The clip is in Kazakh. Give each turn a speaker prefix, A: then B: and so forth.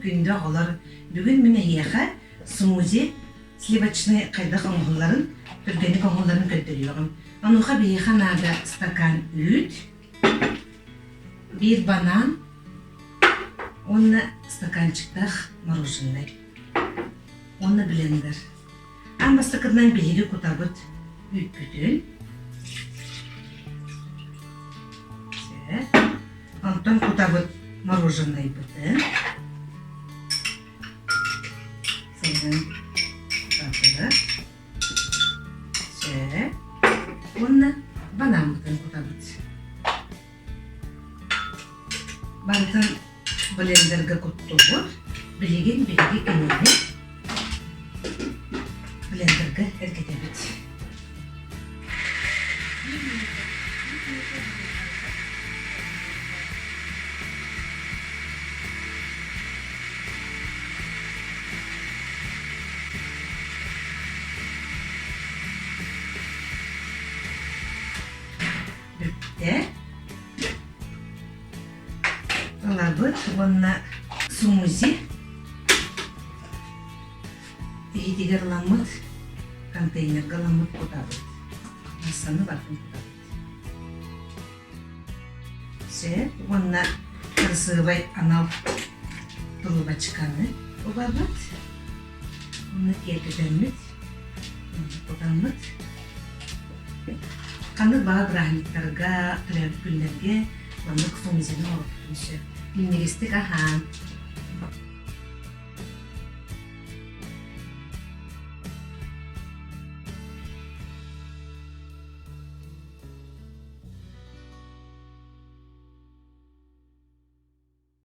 A: күндө олар бүгүн мен ияха смузи сливочный кайдак оңголларын түргенік оңголларын көтөрүyorum. Ануха бияха нада стакан үт, bir банан, онна стаканчыктах мороженое, онна блендер. Ама стакандан бириги кутабыт үт бүтүн. Антон кутабыт мороженое бүтүн. Сенен кутабыт. Онна банан бүтүн кутабыт. Бантын блендерге куттубут, билеген кенени блендерге эргетебит. Бүтте. Алабыт, онна смузи. Тегитигер ламыт, контейнерге ламыт кутабыт. Масаны бартын кутабыт. Онна красывай анал трубочканы кутабыт. Онна келгедемит, кутабыт. Каны баа граниттарга, кыряд күллерге, онна кфумизини олып. Минерістік ахан.